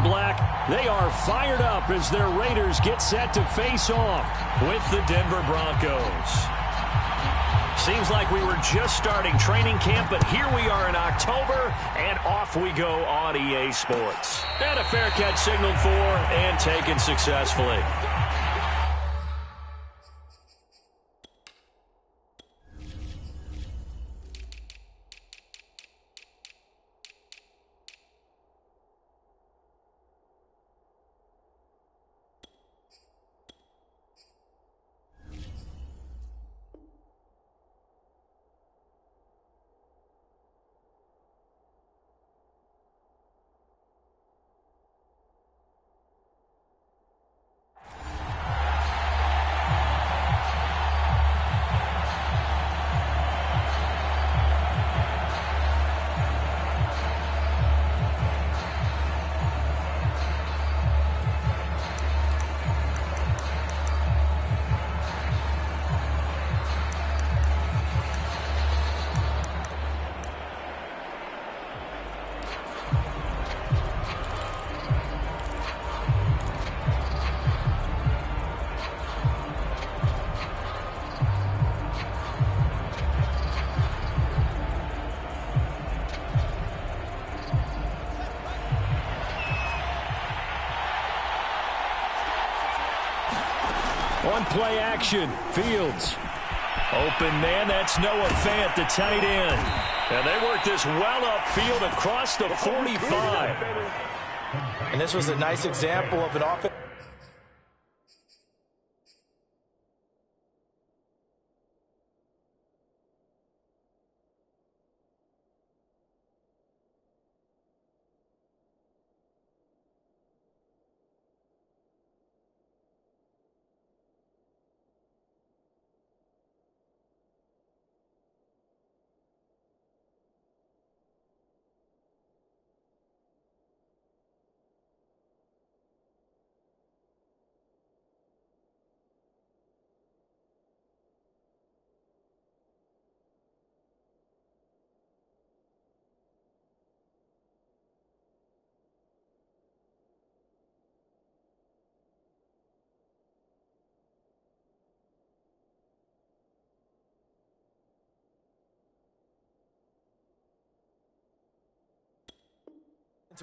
and black, they are fired up as their Raiders get set to face off with the Denver Broncos. Seems like we were just starting training camp, but here we are in October, and off we go on EA Sports. And a fair catch signaled for and taken successfully. On play action, Fields. Open man, that's Noah Fant, the tight end. And they work this well upfield across the 45. And this was a nice example of an offense.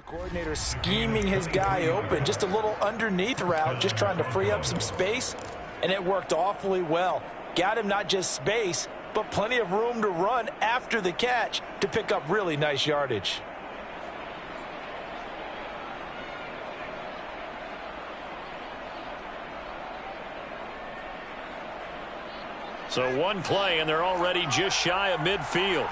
Coordinator scheming his guy open, just a little underneath route, just trying to free up some space, and it worked awfully well. Got him not just space, but plenty of room to run after the catch to pick up really nice yardage. So one play, and they're already just shy of midfield.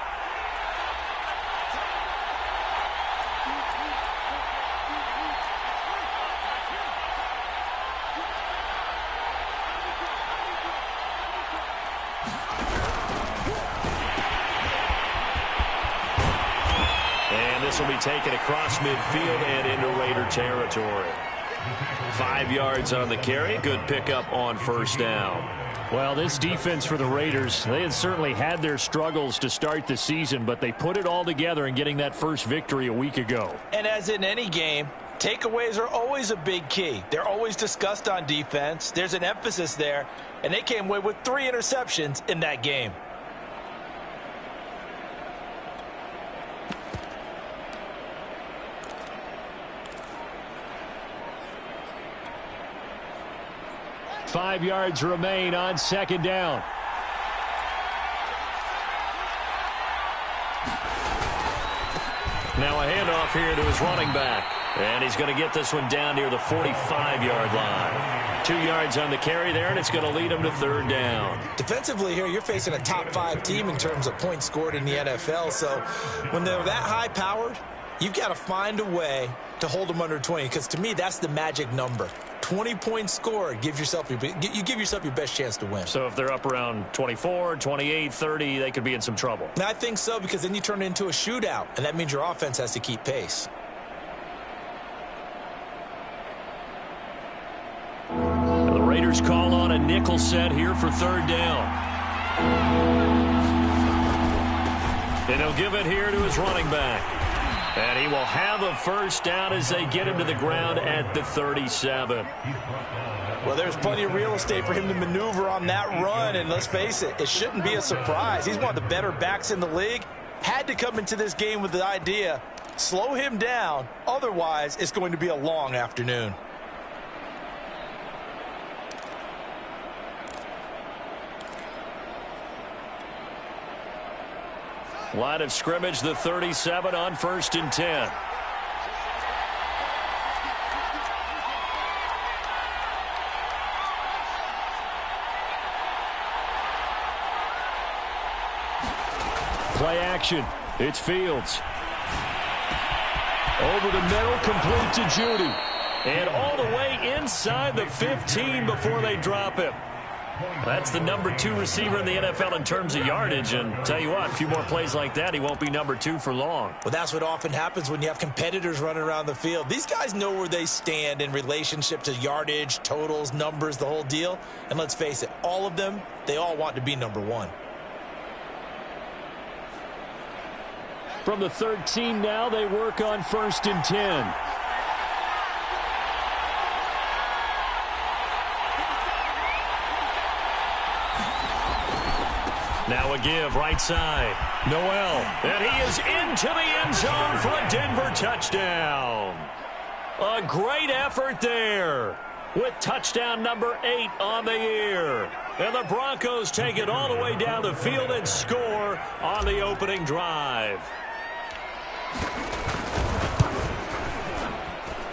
This will be taken across midfield and into Raider territory. 5 yards on the carry. Good pickup on first down. Well, this defense for the Raiders, they had certainly had their struggles to start the season, but they put it all together in getting that first victory a week ago. And as in any game, takeaways are always a big key. They're always discussed on defense. There's an emphasis there, and they came away with 3 interceptions in that game. Five yards remain on second down. Now a handoff here to his running back. And he's going to get this one down near the 45-yard line. 2 yards on the carry there, and it's going to lead him to third down. Defensively here, you're facing a top-5 team in terms of points scored in the NFL. So when they're that high-powered, you've got to find a way to hold them under 20, because to me, that's the magic number. 20 points scored, you give yourself your best chance to win. So if they're up around 24, 28, 30, they could be in some trouble. And I think so, because then you turn it into a shootout, and that means your offense has to keep pace. And the Raiders call on a nickel set here for third down. And he'll give it here to his running back. And he will have a first down as they get him to the ground at the 37. Well, there's plenty of real estate for him to maneuver on that run, and let's face it, it shouldn't be a surprise. He's one of the better backs in the league. Had to come into this game with the idea, slow him down, otherwise it's going to be a long afternoon. Line of scrimmage, the 37 on 1st and 10. Play action. It's Fields. Over the middle, complete to Judy. And all the way inside the 15 before they drop him. That's the number 2 receiver in the NFL in terms of yardage. And tell you what, a few more plays like that, he won't be number 2 for long. Well, that's what often happens when you have competitors running around the field. These guys know where they stand in relationship to yardage, totals, numbers, the whole deal. And let's face it, all of them, they all want to be number 1. From the 13 now, they work on 1st and 10. Now a give, right side. Noel, and he is into the end zone for a Denver touchdown. A great effort there with touchdown number 8 on the year. And the Broncos take it all the way down the field and score on the opening drive.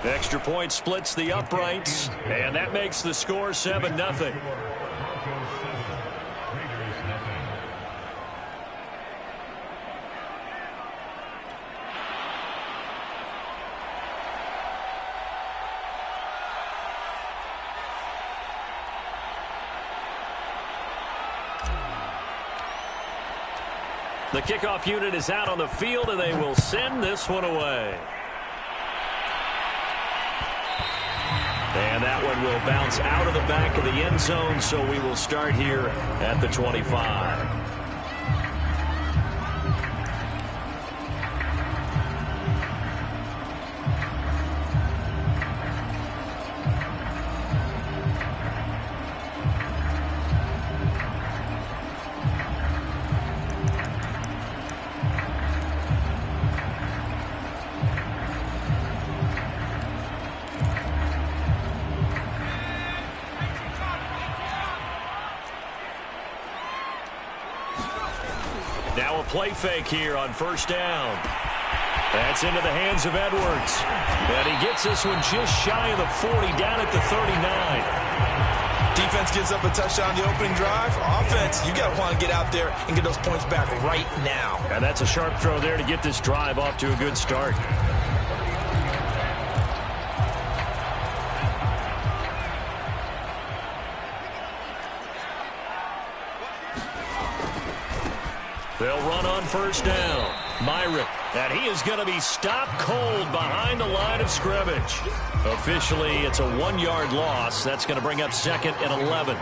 Extra point splits the uprights, and that makes the score 7-0. The kickoff unit is out on the field, and they will send this one away. And that one will bounce out of the back of the end zone, so we will start here at the 25. Now a play fake here on 1st down. That's into the hands of Edwards. And he gets this one just shy of the 40, down at the 39. Defense gives up a touchdown on the opening drive. Offense, you got to want to get out there and get those points back right now. And that's a sharp throw there to get this drive off to a good start. They'll run on 1st down. Myrick, and he is going to be stopped cold behind the line of scrimmage. Officially, it's a 1-yard loss. That's going to bring up 2nd and 11.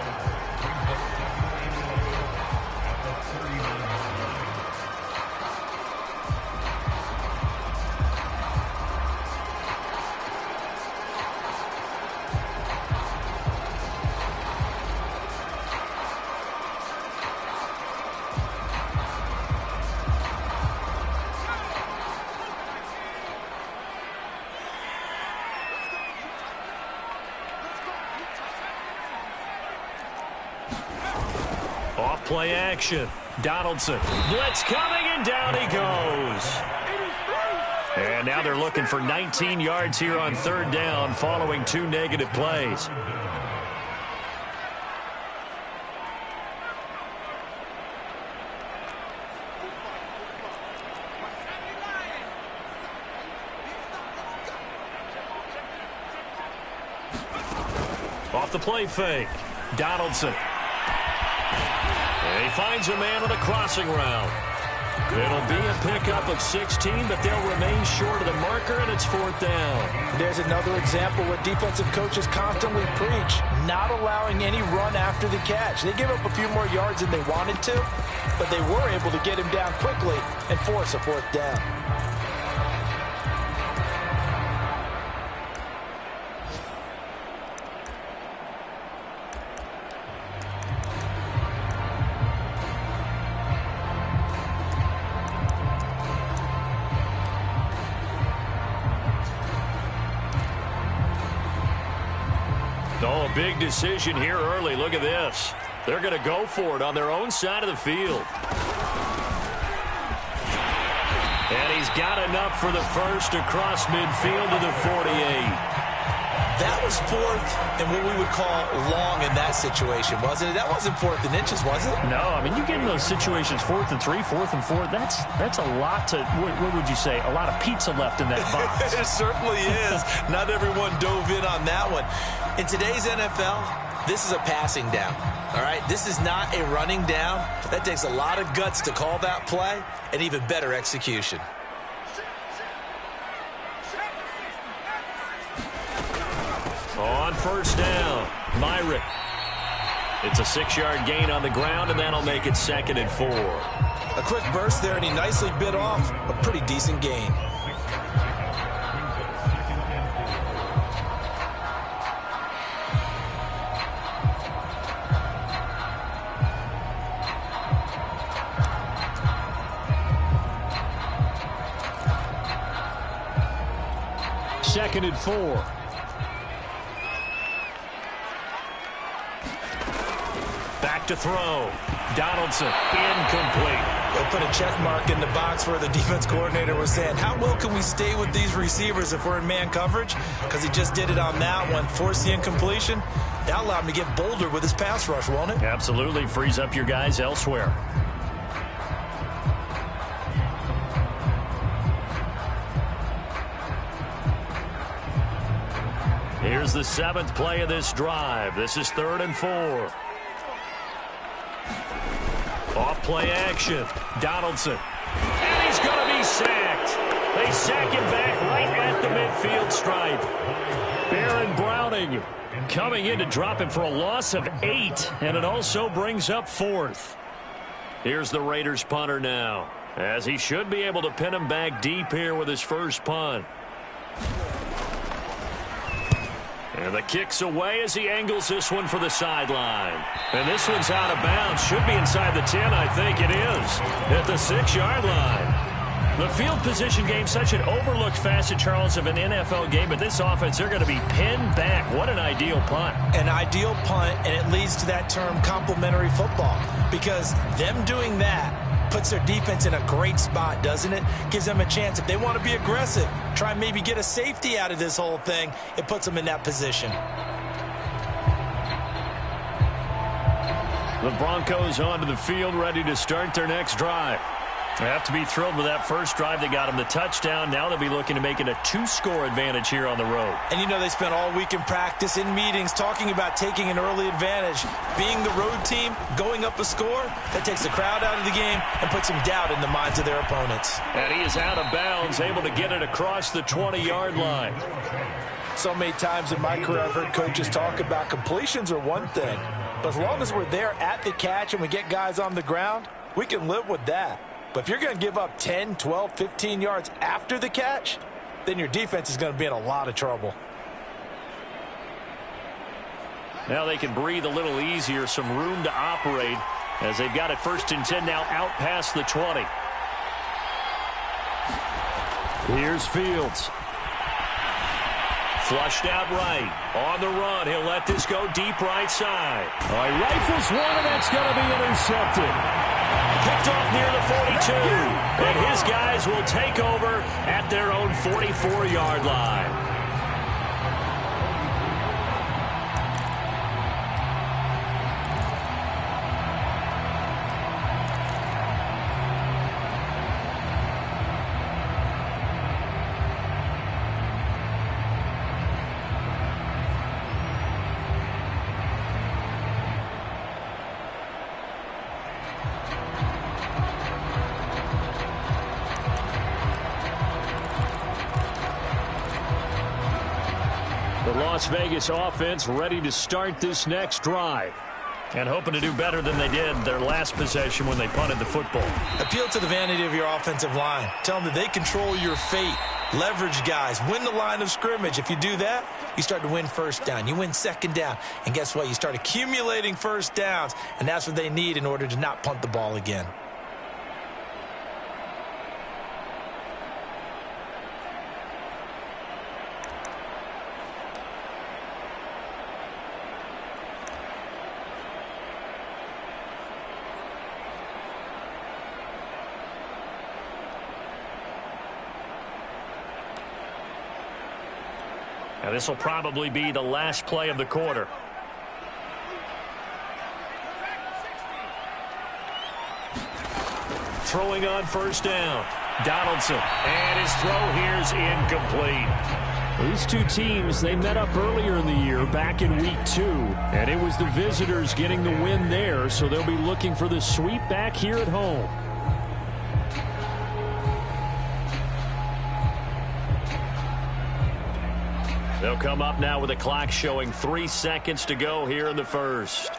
Play action. Donaldson. Blitz coming, and down he goes. And now they're looking for 19 yards here on 3rd down following 2 negative plays. Off the play fake. Donaldson. And he finds a man on a crossing route. It'll be a pickup of 16, but they'll remain short of the marker, and it's 4th down. There's another example where defensive coaches constantly preach, not allowing any run after the catch. They gave up a few more yards than they wanted to, but they were able to get him down quickly and force a 4th down. Oh, a big decision here early. Look at this. They're going to go for it on their own side of the field. And he's got enough for the first across midfield to the 48. That was fourth and what we would call long in that situation, wasn't it? That wasn't fourth and inches, was it? No, I mean, you get in those situations, 4th and 3, 4th and 4, that's a lot to, what would you say, a lot of pizza left in that box. It certainly is. Not everyone dove in on that one. In today's NFL, this is a passing down, all right? This is not a running down. That takes a lot of guts to call that play and even better execution. On first down, Myrick. It's a 6-yard gain on the ground, and that'll make it 2nd and 4. A quick burst there, and he nicely bit off a pretty decent gain. Second and 4. Back to throw. Donaldson, incomplete. They'll put a check mark in the box where the defense coordinator was saying, how well can we stay with these receivers if we're in man coverage? Because he just did it on that one, forced the incompletion. That allowed him to get bolder with his pass rush, won't it? Absolutely. Frees up your guys elsewhere. Here's the 7th play of this drive. This is 3rd and 4. Off play action. Donaldson. And he's going to be sacked. They sack him back right at the midfield stripe. Baron Browning coming in to drop him for a loss of 8. And it also brings up 4th. Here's the Raiders punter now, as he should be able to pin him back deep here with his first punt. And the kick's away as he angles this one for the sideline. And this one's out of bounds. Should be inside the 10, I think it is. At the 6-yard line. The field position game, such an overlooked facet, Charles, of an NFL game. But this offense, they're going to be pinned back. What an ideal punt. An ideal punt, and it leads to that term complementary football. Because them doing that puts their defense in a great spot, doesn't it? Gives them a chance. If they want to be aggressive, try and maybe get a safety out of this whole thing, it puts them in that position. The Broncos onto the field, ready to start their next drive. They have to be thrilled with that first drive. They got them the touchdown. Now they'll be looking to make it a 2-score advantage here on the road. And you know they spent all week in practice, in meetings, talking about taking an early advantage. Being the road team, going up a score, that takes the crowd out of the game and puts some doubt in the minds of their opponents. And he is out of bounds, able to get it across the 20-yard line. So many times in my career I've heard coaches talk about completions are one thing. But as long as we're there at the catch and we get guys on the ground, we can live with that. But if you're going to give up 10, 12, 15 yards after the catch, then your defense is going to be in a lot of trouble. Now they can breathe a little easier, some room to operate as they've got it 1st and 10 now out past the 20. Here's Fields. Flushed out right. On the run, he'll let this go deep right side. Oh, he rifles one, and that's going to be intercepted. Picked off near the 42. And his guys will take over at their own 44-yard line. The Las Vegas offense ready to start this next drive. And hoping to do better than they did their last possession when they punted the football. Appeal to the vanity of your offensive line. Tell them that they control your fate. Leverage guys. Win the line of scrimmage. If you do that, you start to win first down. You win second down. And guess what? You start accumulating first downs. And that's what they need in order to not punt the ball again. And this will probably be the last play of the quarter. Throwing on first down. Donaldson. And his throw here's incomplete. These two teams, they met up earlier in the year, back in week 2. And it was the visitors getting the win there, so they'll be looking for the sweep back here at home. They'll come up now with the clock showing 3 seconds to go here in the first.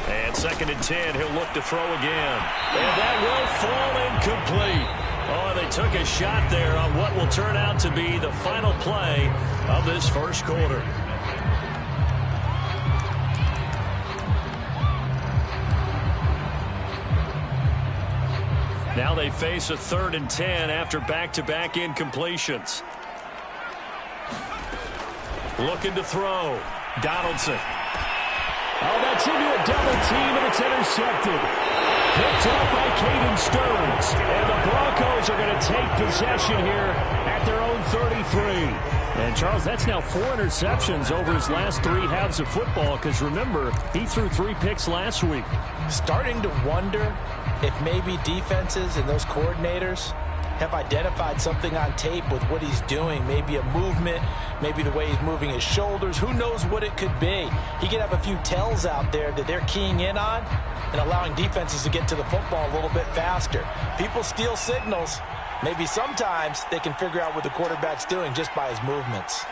And 2nd and 10, he'll look to throw again. And that will fall incomplete. Oh, they took a shot there on what will turn out to be the final play of this first quarter. Now they face a 3rd and 10 after back-to-back incompletions. Looking to throw. Donaldson. Oh, that's into a double team, and it's intercepted. Picked off by Caden Stearns. And the Broncos are going to take possession here at their own 33. And, Charles, that's now 4 interceptions over his last 3 halves of football, because, remember, he threw 3 picks last week. Starting to wonder if maybe defenses and those coordinators have identified something on tape with what he's doing. Maybe a movement, maybe the way he's moving his shoulders. Who knows what it could be? He could have a few tells out there that they're keying in on and allowing defenses to get to the football a little bit faster. People steal signals. Maybe sometimes they can figure out what the quarterback's doing just by his movements.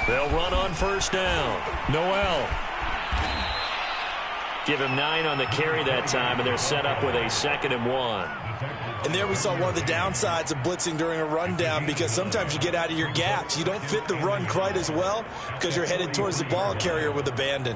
They'll run on first down. Noel. Give him 9 on the carry that time, and they're set up with a 2nd and 1. And there we saw one of the downsides of blitzing during a rundown, because sometimes you get out of your gaps. You don't fit the run quite as well because you're headed towards the ball carrier with abandon.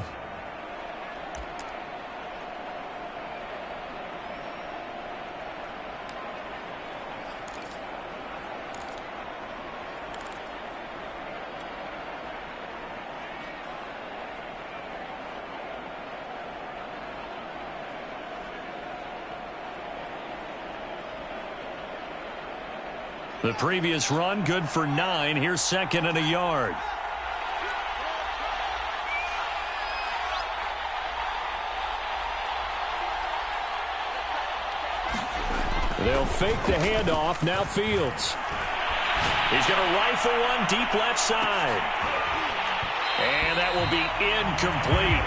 The previous run, good for 9. Here's 2nd and a yard. They'll fake the handoff. Now Fields. He's going to rifle one deep left side. And that will be incomplete.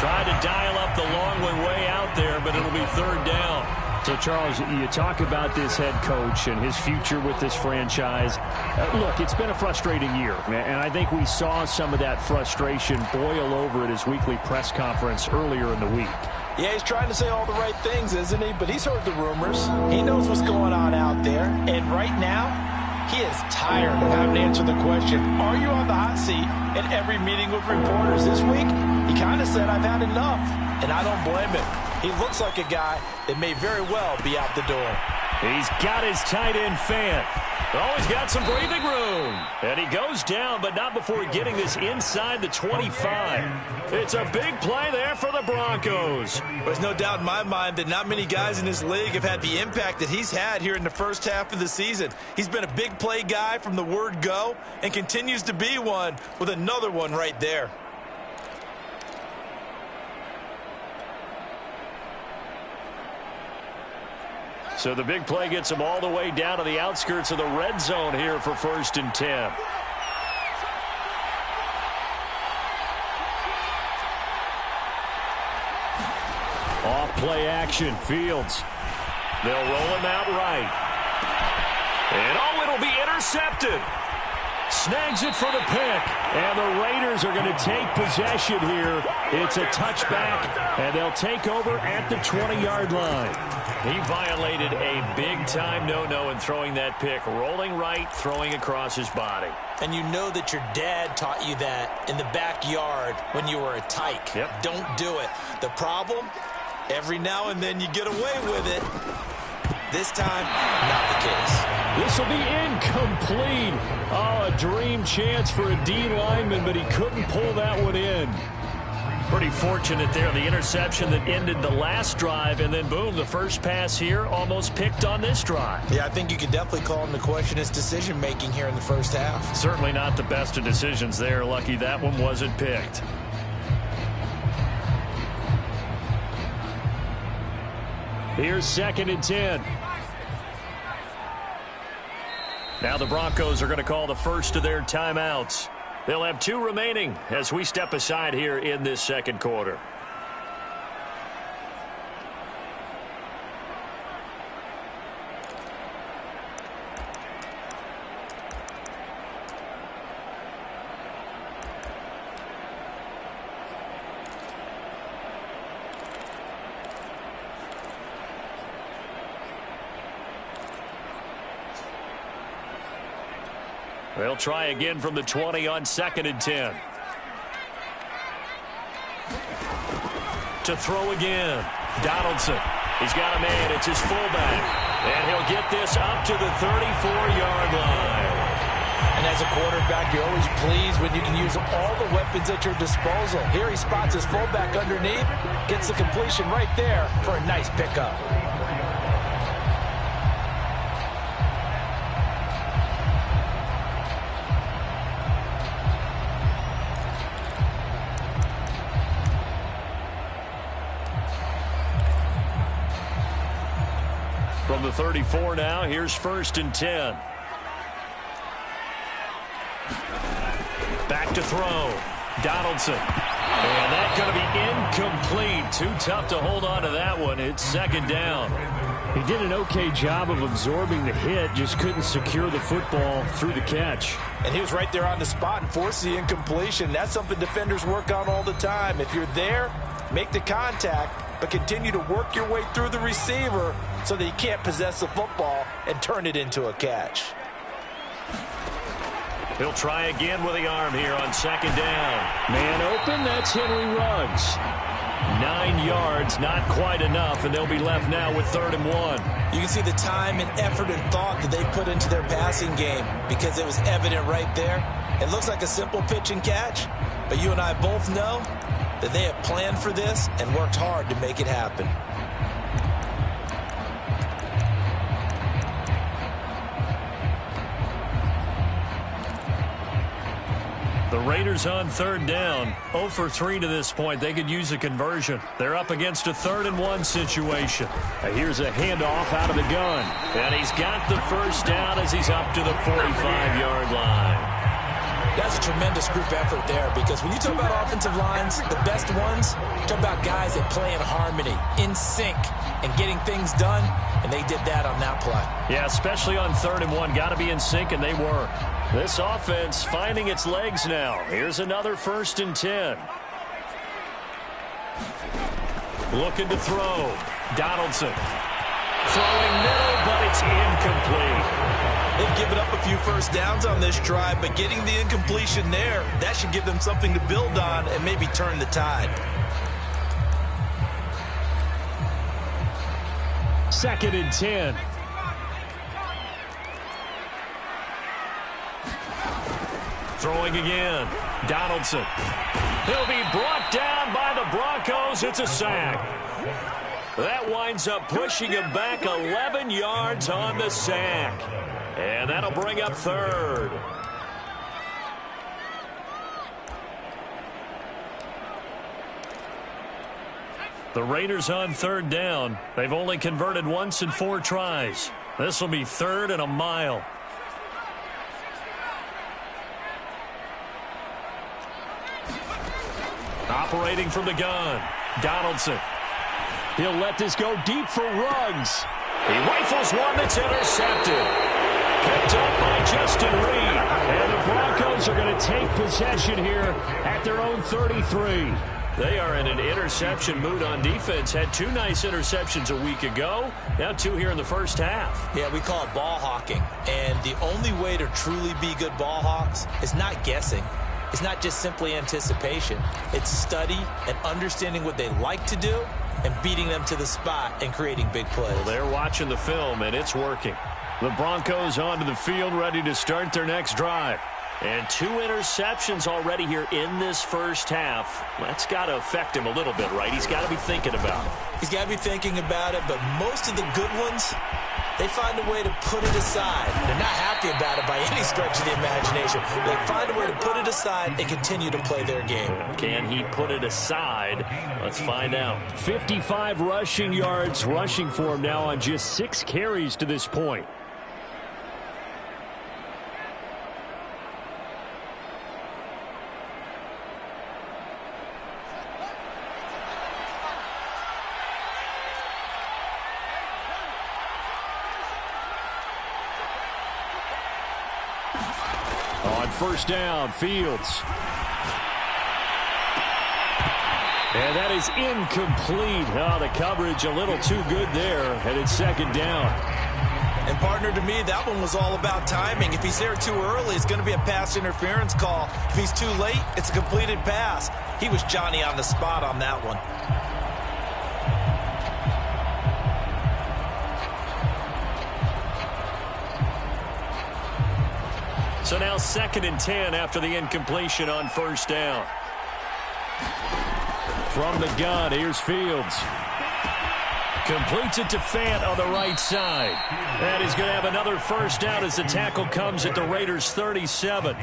Tried to dial up the long one way out there, but it'll be 3rd down. So, Charles, you talk about this head coach and his future with this franchise. Look, it's been a frustrating year, and I think we saw some of that frustration boil over at his weekly press conference earlier in the week. Yeah, he's trying to say all the right things, isn't he? But he's heard the rumors. He knows what's going on out there. And right now, he is tired of having to answer the question, are you on the hot seat? In every meeting with reporters this week, he kind of said, I've had enough. And I don't blame him. He looks like a guy that may very well be out the door. He's got his tight end fan. Oh, he's got some breathing room. And he goes down, but not before getting this inside the 25. It's a big play there for the Broncos. There's no doubt in my mind that not many guys in this league have had the impact that he's had here in the first half of the season. He's been a big play guy from the word go and continues to be one with another one right there. So the big play gets him all the way down to the outskirts of the red zone here for 1st and 10. Off play action, Fields. They'll roll him out right. And oh, it'll be intercepted. Snags it for the pick. And the Raiders are going to take possession here. It's a touchback, and they'll take over at the 20-yard line. He violated a big-time no-no in throwing that pick. Rolling right, throwing across his body. And you know that your dad taught you that in the backyard when you were a tyke. Yep. Don't do it. The problem, every now and then you get away with it. This time, not the case. This will be incomplete. Oh, a dream chance for a D lineman, but he couldn't pull that one in. Pretty fortunate there. The interception that ended the last drive, and then boom, the first pass here almost picked on this drive. Yeah, I think you could definitely call him to question his decision-making here in the first half. Certainly not the best of decisions there. Lucky that one wasn't picked. Here's 2nd and 10. Now the Broncos are going to call the first of their timeouts. They'll have 2 remaining as we step aside here in this second quarter. They'll try again from the 20 on 2nd and 10. To throw again. Donaldson. He's got a man. It's his fullback. And he'll get this up to the 34-yard line. And as a quarterback, you're always pleased when you can use all the weapons at your disposal. Here he spots his fullback underneath. Gets the completion right there for a nice pickup. From the 34 now, here's 1st and 10. Back to throw. Donaldson. And that's going to be incomplete. Too tough to hold on to that one. It's 2nd down. He did an okay job of absorbing the hit, just couldn't secure the football through the catch. And he was right there on the spot and forced the incompletion. That's something defenders work on all the time. If you're there, make the contact, but continue to work your way through the receiver so that he can't possess the football and turn it into a catch. He'll try again with the arm here on 2nd down. Man open, that's Henry Ruggs. 9 yards, not quite enough, and they'll be left now with 3rd and 1. You can see the time and effort and thought that they put into their passing game because it was evident right there. It looks like a simple pitch and catch, but you and I both know that they have planned for this and worked hard to make it happen. The Raiders on 3rd down, 0 for 3 to this point. They could use a conversion. They're up against a 3rd and 1 situation. Here's a handoff out of the gun. And he's got the first down as he's up to the 45-yard line. That's a tremendous group effort there because when you talk about offensive lines, the best ones, you talk about guys that play in harmony, in sync, and getting things done, and they did that on that play. Yeah, especially on 3rd and 1. Got to be in sync, and they were. This offense finding its legs now. Here's another 1st and 10. Looking to throw. Donaldson. Throwing middle, but it's incomplete. They've given up a few first downs on this drive, but getting the incompletion there, that should give them something to build on and maybe turn the tide. 2nd and 10. Throwing again. Donaldson. He'll be brought down by the Broncos. It's a sack. That winds up pushing him back 11 yards on the sack. And that'll bring up 3rd. The Raiders on 3rd down. They've only converted once in 4 tries. This will be 3rd and a mile. Operating from the gun. Donaldson. He'll let this go deep for Ruggs. He rifles one that's intercepted. Picked up by Justin Reed. And the Broncos are going to take possession here at their own 33. They are in an interception mood on defense. Had 2 nice interceptions a week ago. Now 2 here in the first half. Yeah, we call it ball hawking. And the only way to truly be good ball hawks is not guessing. It's not just simply anticipation. It's study and understanding what they like to do and beating them to the spot and creating big plays. Well, they're watching the film, and it's working. The Broncos onto the field, ready to start their next drive. And 2 interceptions already here in this first half. That's got to affect him a little bit, right? He's got to be thinking about it. He's got to be thinking about it, but most of the good ones, they find a way to put it aside. They're not happy about it by any stretch of the imagination. They find a way to put it aside and continue to play their game. Can he put it aside? Let's find out. 55 rushing yards rushing for him now on just 6 carries to this point. On first down, Fields. And that is incomplete. Oh, the coverage a little too good there, and it's second down. And, partner, to me, that one was all about timing. If he's there too early, it's going to be a pass interference call. If he's too late, it's a completed pass. He was Johnny on the spot on that one. So now 2nd and 10 after the incompletion on first down. From the gun, here's Fields. Completes it to Fant on the right side. And he's going to have another first down as the tackle comes at the Raiders' 37.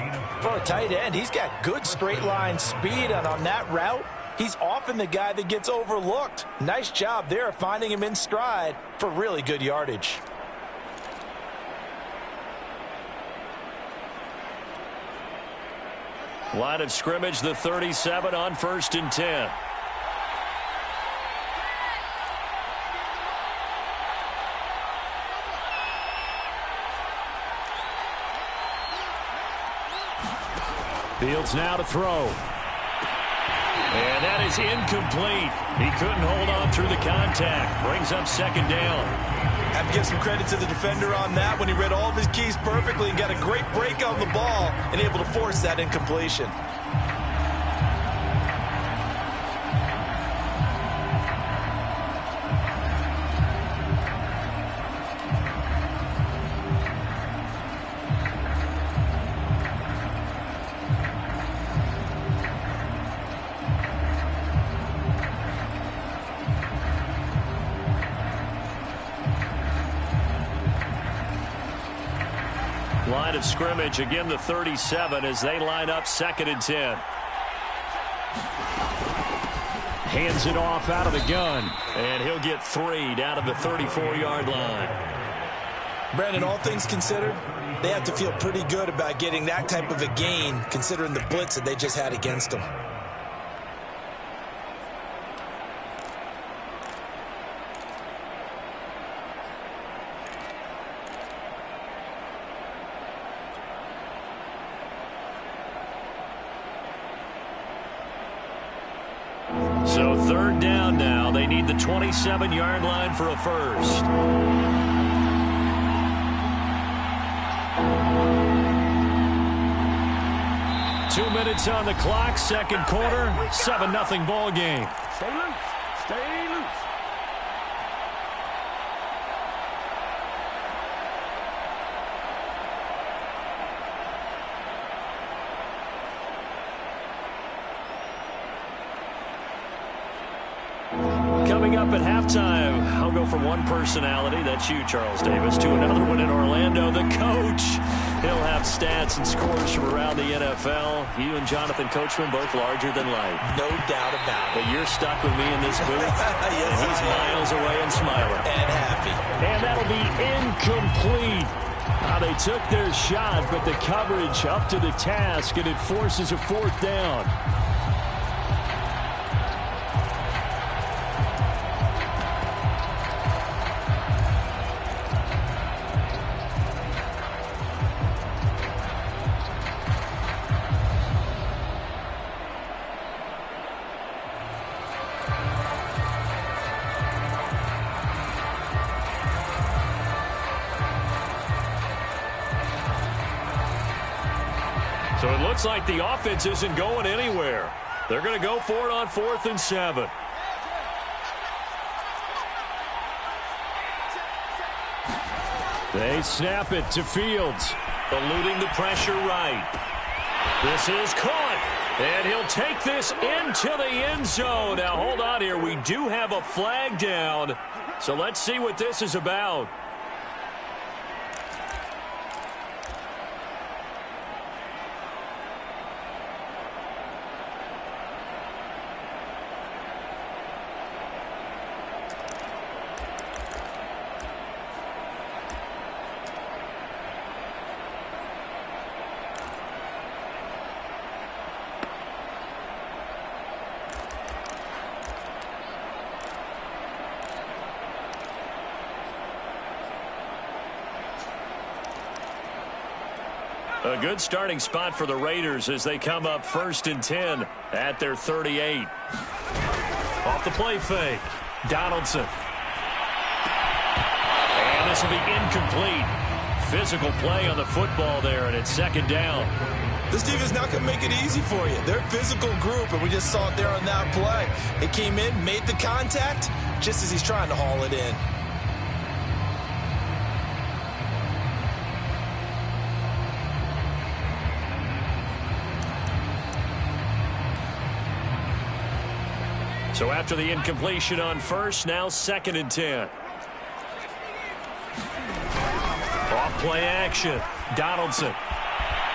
For a tight end, he's got good straight line speed, and on that route, he's often the guy that gets overlooked. Nice job there of finding him in stride for really good yardage. Line of scrimmage, the 37 on 1st and 10. Fields now to throw. And that is incomplete. He couldn't hold on through the contact. Brings up 2nd down. Have to give some credit to the defender on that when he read all of his keys perfectly and got a great break on the ball and able to force that incompletion. Line of scrimmage, again the 37 as they line up 2nd and 10. Hands it off out of the gun. And he'll get 3 down to the 34-yard line. Brandon, all things considered, they have to feel pretty good about getting that type of a gain considering the blitz that they just had against them. So 3rd down now. They need the 27-yard line for a first. Two minutes on the clock, 2nd quarter, 7-0 ball game. Stay loose. Stay loose. Coming up at halftime, I'll go from one personality, that's you, Charles Davis, to another one in Orlando, the coach. He'll have stats and scores from around the NFL. You and Jonathan Coachman both larger than life. No doubt about it. But you're stuck with me in this booth. Yes, and he's miles away and smiling. And happy. And that'll be incomplete. They took their shot, but the coverage up to the task, and it forces a 4th down. So it looks like the offense isn't going anywhere. They're going to go for it on 4th and 7. They snap it to Fields. Eluding the pressure right. This is caught. And he'll take this into the end zone. Now, hold on here. We do have a flag down. So let's see what this is about. A good starting spot for the Raiders as they come up 1st and 10 at their 38. Off the play fake. Donaldson. And this will be incomplete. Physical play on the football there, and it's 2nd down. This defense not going to make it easy for you. They're a physical group, and we just saw it there on that play. They came in, made the contact, just as he's trying to haul it in. So after the incompletion on 1st, now 2nd and 10. Off play action. Donaldson.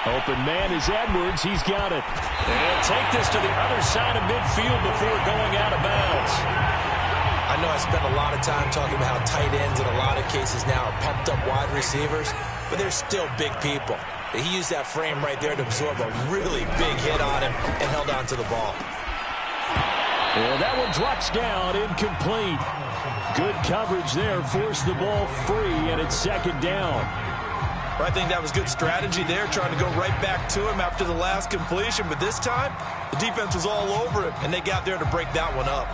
Open man is Edwards. He's got it. And take this to the other side of midfield before going out of bounds. I know I spent a lot of time talking about how tight ends in a lot of cases now are pumped up wide receivers, but they're still big people. He used that frame right there to absorb a really big hit on him and held on to the ball. And that one drops down, incomplete. Good coverage there, forced the ball free, and it's 2nd down. I think that was good strategy there, trying to go right back to him after the last completion. But this time, the defense was all over him, and they got there to break that one up.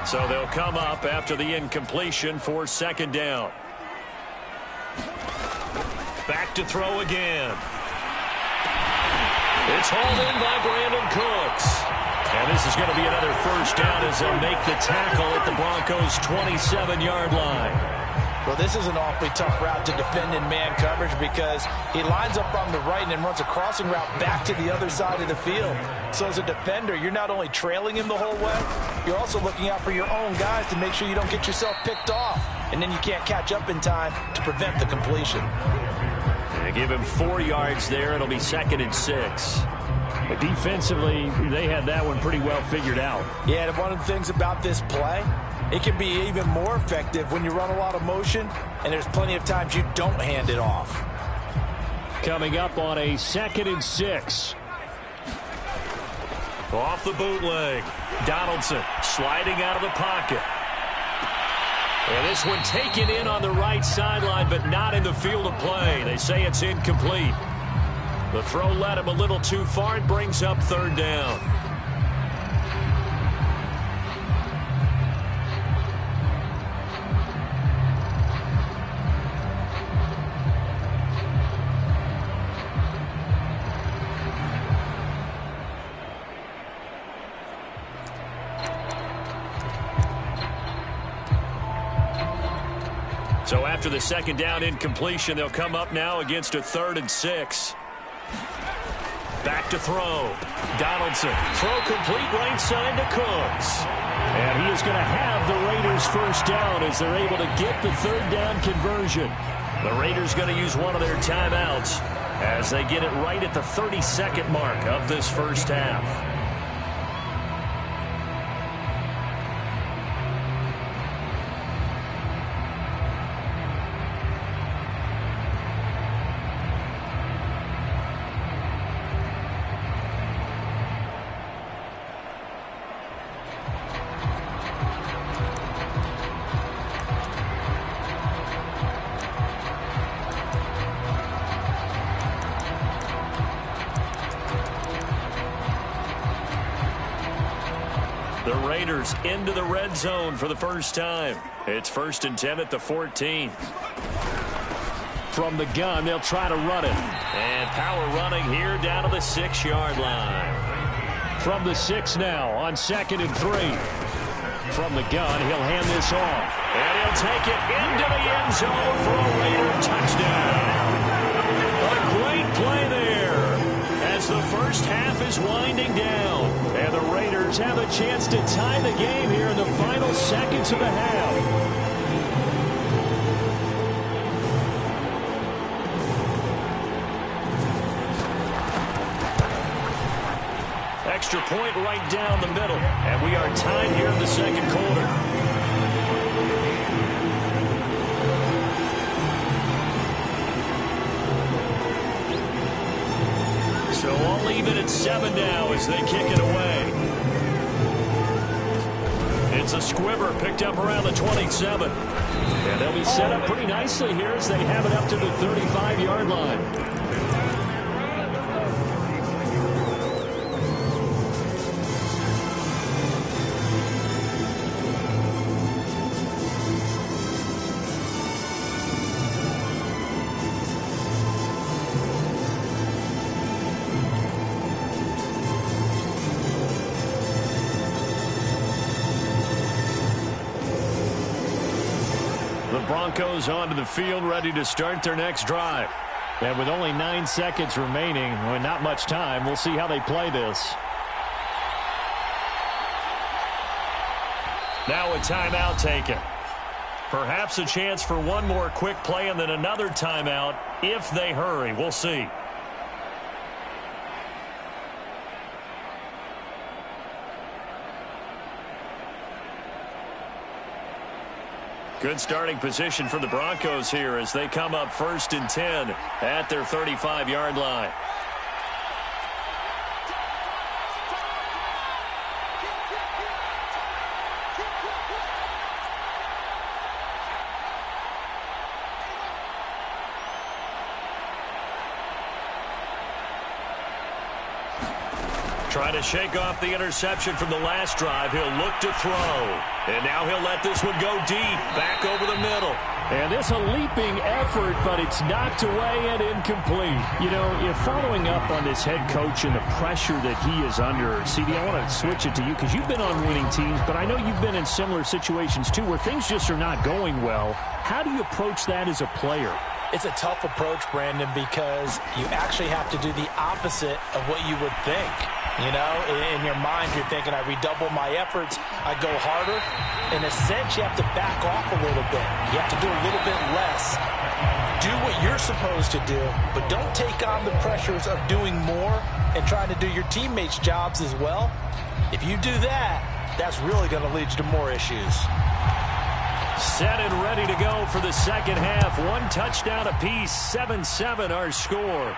So they'll come up after the incompletion for 2nd down. Back to throw again. It's hauled in by Brandon Cooks. And this is going to be another 1st down as they'll make the tackle at the Broncos' 27-yard line. Well, this is an awfully tough route to defend in man coverage because he lines up on the right and then runs a crossing route back to the other side of the field. So as a defender, you're not only trailing him the whole way, you're also looking out for your own guys to make sure you don't get yourself picked off. And then you can't catch up in time to prevent the completion. They give him 4 yards there. It'll be 2nd and 6. But defensively, they had that one pretty well figured out. Yeah, and one of the things about this play, it can be even more effective when you run a lot of motion, and there's plenty of times you don't hand it off. Coming up on a 2nd and 6. Off the bootleg. Donaldson sliding out of the pocket. And this one taken in on the right sideline, but not in the field of play. They say it's incomplete. The throw led him a little too far. It brings up 3rd down. So after the 2nd down incompletion, they'll come up now against a 3rd and 6. Back to throw. Donaldson. Throw complete right side to Cooks. And he is going to have the Raiders 1st down as they're able to get the 3rd down conversion. The Raiders going to use one of their timeouts as they get it right at the 32nd mark of this 1st half. The Raiders into the red zone for the first time. It's 1st and 10 at the 14. From the gun, they'll try to run it. And power running here down to the 6-yard line. From the 6 now on 2nd and 3. From the gun, he'll hand this off. And he'll take it into the end zone for a Raider touchdown. A great play there as the first half is winding down. And the Raiders have a chance to tie the game here in the final seconds of the half. Extra point right down the middle. And we are tied here in the second quarter. So I'll leave it at 7 now as they kick it away. It's a squibber picked up around the 27. And they'll be set up pretty nicely here as they have it up to the 35-yard line. Broncos onto the field, ready to start their next drive. And with only 9 seconds remaining, well, not much time, we'll see how they play this. Now a timeout taken. Perhaps a chance for one more quick play and then another timeout if they hurry. We'll see. Good starting position for the Broncos here as they come up 1st and 10 at their 35-yard line. Trying to shake off the interception from the last drive. He'll look to throw. And now he'll let this one go deep. Back over the middle. And this a leaping effort, but it's knocked away and incomplete. You know, if following up on this head coach and the pressure that he is under, CD, I want to switch it to you because you've been on winning teams, but I know you've been in similar situations too where things just are not going well. How do you approach that as a player? It's a tough approach, Brandon, because you actually have to do the opposite of what you would think. You know, in your mind, you're thinking, I redouble my efforts, I go harder. In a sense, you have to back off a little bit. You have to do a little bit less. Do what you're supposed to do, but don't take on the pressures of doing more and trying to do your teammates' jobs as well. If you do that, that's really going to lead you to more issues. Set and ready to go for the second half. One touchdown apiece, 7-7 our score.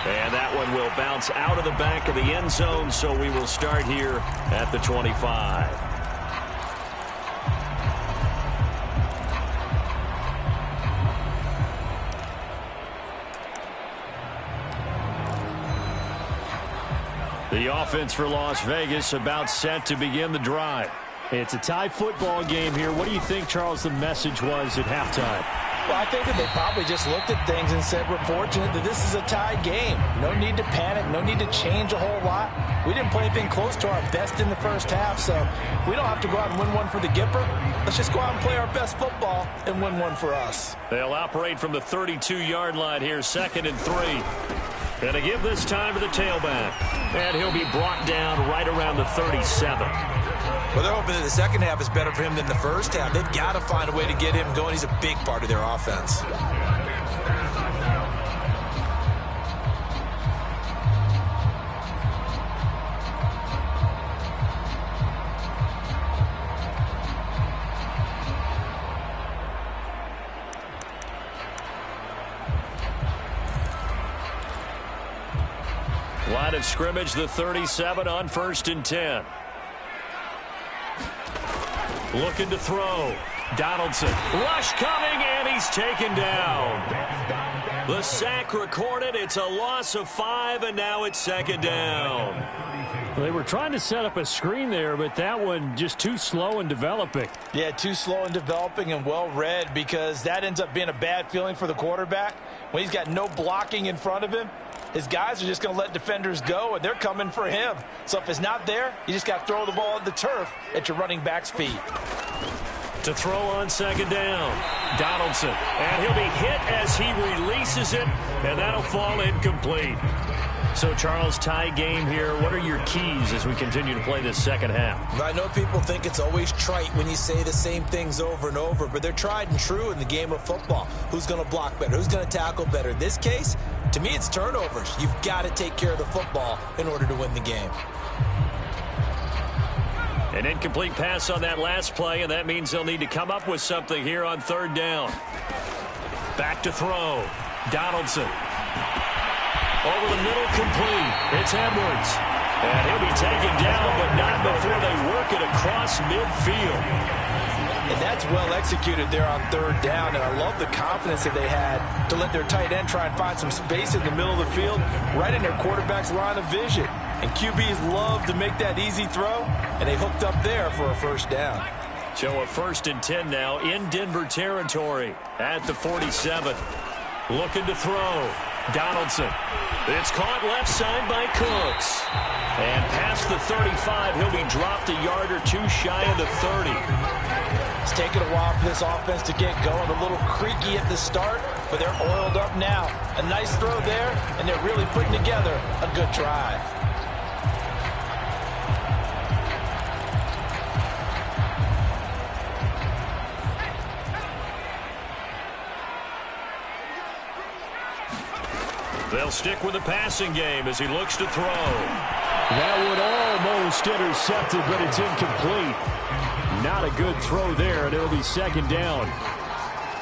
And that one will bounce out of the back of the end zone, so we will start here at the 25. The offense for Las Vegas about set to begin the drive. It's a tie football game here. What do you think, Charles, the message was at halftime? Well, I think that they probably just looked at things and said, we're fortunate that this is a tie game. No need to panic. No need to change a whole lot. We didn't play anything close to our best in the first half, so we don't have to go out and win one for the Gipper. Let's just go out and play our best football and win one for us. They'll operate from the 32-yard line here, 2nd and 3. Gonna give this time to the tailback. And he'll be brought down right around the 37. Well, they're hoping that the second half is better for him than the first half. They've got to find a way to get him going. He's a big part of their offense. Line of scrimmage, the 37 on 1st and 10. Looking to throw. Donaldson. Rush coming, and he's taken down. The sack recorded. It's a loss of 5, and now it's 2nd down. They were trying to set up a screen there, but that one just too slow in developing. Yeah, too slow in developing and well read, because that ends up being a bad feeling for the quarterback. When he's got no blocking in front of him, his guys are just going to let defenders go, and they're coming for him. So if it's not there, you just got to throw the ball at the turf at your running back's feet. To throw on second down, Donaldson. And he'll be hit as he releases it, and that'll fall incomplete. So, Charles, tie game here. What are your keys as we continue to play this second half? I know people think it's always trite when you say the same things over and over, but they're tried and true in the game of football. Who's going to block better? Who's going to tackle better? In this case, to me, it's turnovers. You've got to take care of the football in order to win the game. An incomplete pass on that last play, and that means they'll need to come up with something here on third down. Back to throw. Donaldson. Over the middle, complete. It's Edwards. And he'll be taken down, but not before they work it across midfield. And that's well executed there on third down, and I love the confidence that they had to let their tight end try and find some space in the middle of the field, right in their quarterback's line of vision. And QBs love to make that easy throw, and they hooked up there for a first down. So a 1st and 10 now in Denver territory at the 47. Looking to throw. Donaldson. It's caught left side by Cooks. And past the 35, he'll be dropped a yard or two shy of the 30. It's taken a while for this offense to get going. A little creaky at the start, but they're oiled up now. A nice throw there, and they're really putting together a good drive. They'll stick with the passing game as he looks to throw. That would almost intercept it, but it's incomplete. Not a good throw there, and it'll be second down.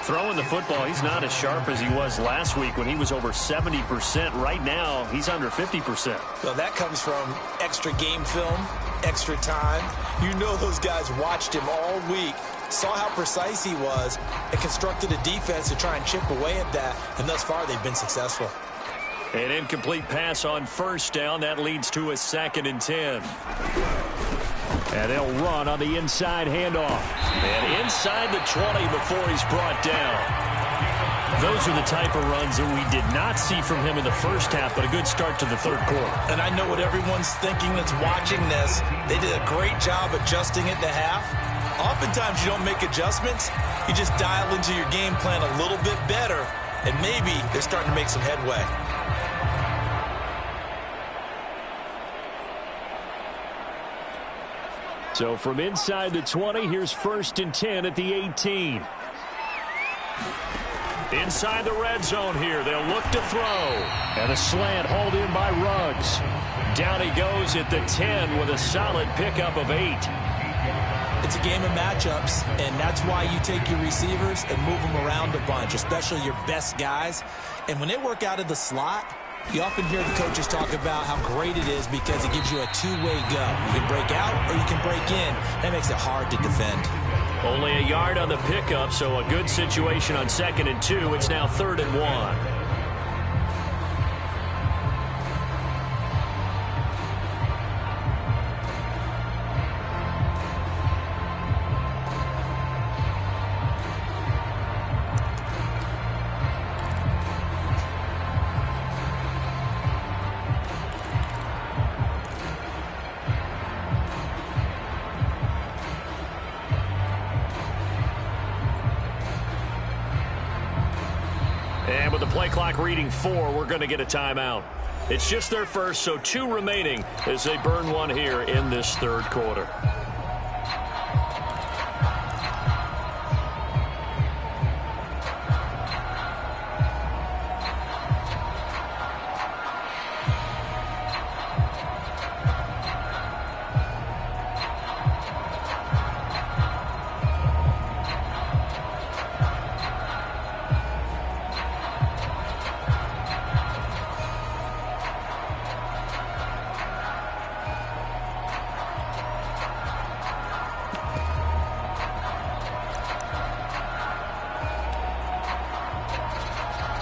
Throwing the football, he's not as sharp as he was last week when he was over 70%. Right now, he's under 50%. Well, that comes from extra game film, extra time. You know those guys watched him all week, saw how precise he was, and constructed a defense to try and chip away at that, and thus far they've been successful. An incomplete pass on first down. That leads to a 2nd and 10. And they'll run on the inside handoff. And inside the 20 before he's brought down. Those are the type of runs that we did not see from him in the first half, but a good start to the third quarter. And I know what everyone's thinking that's watching this. They did a great job adjusting at the half. Oftentimes you don't make adjustments. You just dial into your game plan a little bit better, and maybe they're starting to make some headway. So from inside the 20, here's 1st and 10 at the 18. Inside the red zone here, they'll look to throw. And a slant hauled in by Ruggs. Down he goes at the 10 with a solid pickup of 8. It's a game of matchups, and that's why you take your receivers and move them around a bunch, especially your best guys. And when they work out of the slot, you often hear the coaches talk about how great it is because it gives you a two-way go. You can break out or you can break in. That makes it hard to defend. Only a yard on the pickup, so a good situation on 2nd and 2. It's now 3rd and 1. And with the play clock reading 4, we're going to get a timeout. It's just their first, so 2 remaining as they burn one here in this third quarter.